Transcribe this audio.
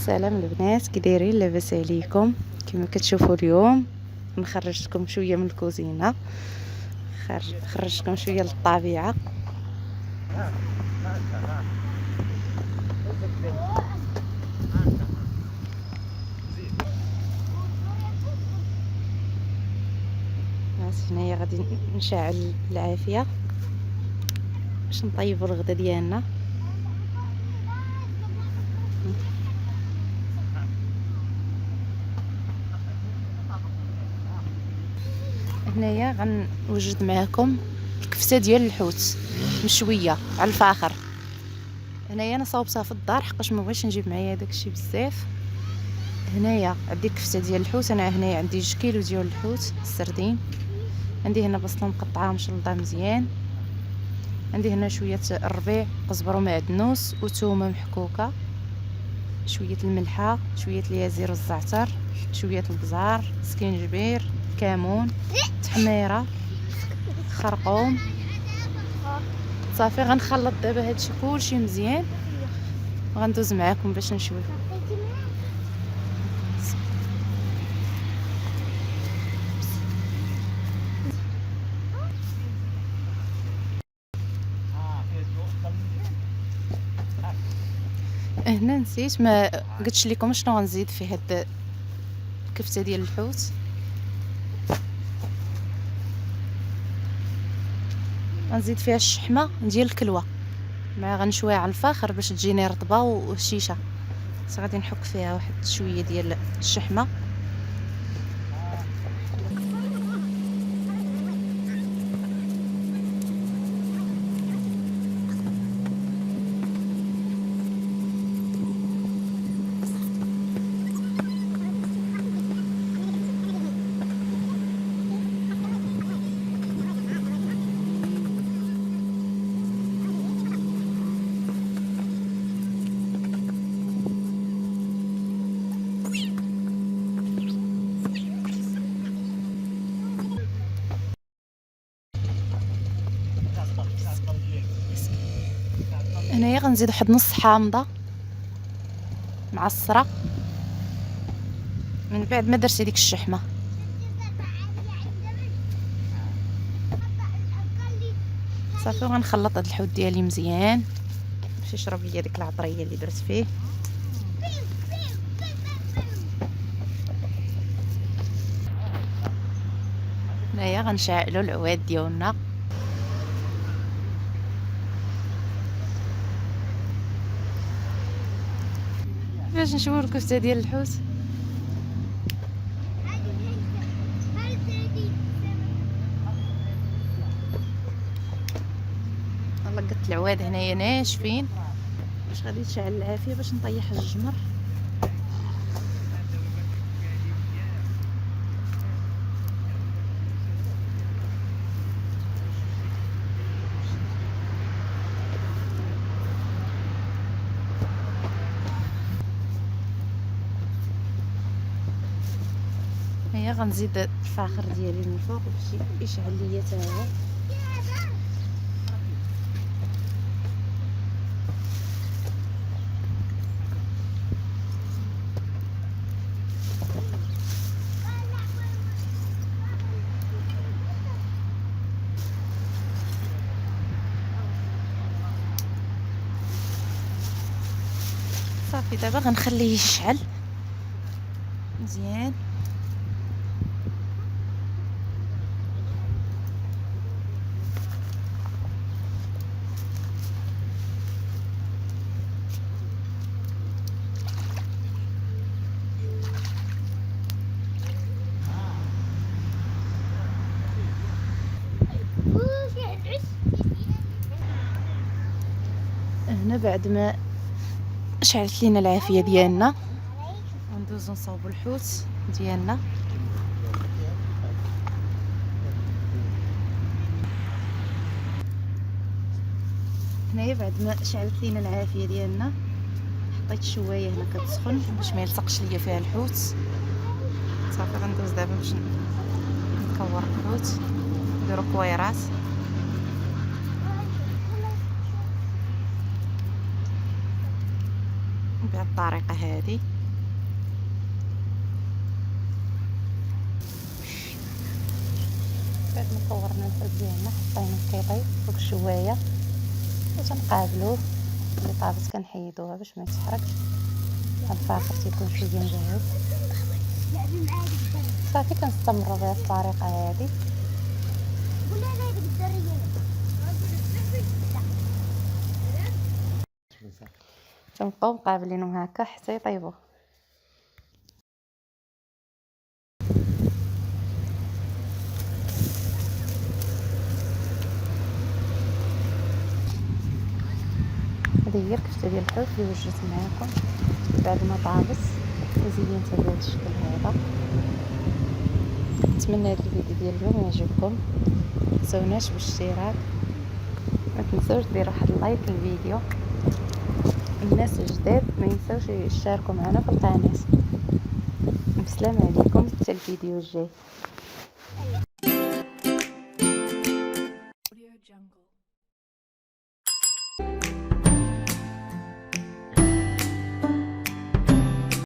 سلام البنات، كي دايرين؟ لاباس عليكم؟ كما كتشوفوا اليوم نخرجتكم شويه من الكوزينه، خرجتكم شويه للطبيعه. هنايا غادي نشعل العافيه باش نطيبوا الغدا ديالنا. هنايا غنوجد معكم الكفته ديال الحوت مشويه على الفاخر. هنايا انا صاوبتها في الدار حقاش ما بغيتش نجيب معايا داكشي بزاف. هنايا عندي الكفته ديال الحوت، انا هنايا عندي 2 كيلو ديال الحوت السردين. عندي هنا بصله مقطعه مشلضه مزيان، عندي هنا شويه الربيع، قزبر ومعدنوس وثومه محكوكه، شويه الملحه، شويه اليازير والزعتر، شويه البزار، سكينجبير، كمون، تحميره، خرقوم. صافي غنخلط دابا هادشي كلشي مزيان وغندوز معاكم باش نشوي. هنا نسيت ما قلتش لكم شنو غنزيد في هاد الكفته ديال الحوت. غنزيد فيها الشحمه ديال الكلوه، مع غنشويها على الفاخر باش تجيني رطبه وهشيشه. غادي نحك فيها واحد شويه ديال الشحمه. هنايا غنزيد واحد نص حامضه معصره من بعد ما درت هذيك الشحمه. صافي وغنخلط هاد الحوت ديالي مزيان باش يشرب ليا ديك العطريه اللي درت فيه. هنايا غنشعلوا العواد ديالنا. باش نشوفوا الكفته ديال الحوت. لقيت العواد هنايا ناشفين باش غادي تشعل العافيه باش نطيح الجمر. هيا غنزيد الفاخر ديالي من الفوق باش يشعل ليا حتى هو. صافي دابا غنخليه يشعل مزيان. هنا بعد ما شعلت لينا العافيه ديالنا غندوزو نصاوبو الحوت ديالنا. هنايا بعد ما شعلت لينا العافيه ديالنا حطيت شويه هنا كتسخن باش ما يلصقش ليا فيها الحوت. صافي غندوز دابا باش نكور الحوت، نديرو كويرات بهذه الطريقه هذه. بعد ما صورنا الحوت ديالنا حطينا كيطيب فوق الشوايه وتنقابلوه. اللي طابت كنحيدوها باش ما يتحرقش. الفاخر تيكون شويه مجهز. صافي كنستمروا بهذه الطريقه هذه. تنبقاو مقابلينهم هكا حتى يطيبوا. هذه هي الكفته ديال الحوت اللي وجدت معاكم بعد ما طابت وزينتها بهذا الشكل هذا. نتمنى هذا الفيديو ديال اليوم يعجبكم. متنساوناش بالاشتراك، ما تنساوش ديروا واحد اللايك للفيديو. الناس الجداد ما ينساوش يشاركوا معنا في القناه. بسلام عليكم حتى الفيديو الجاي.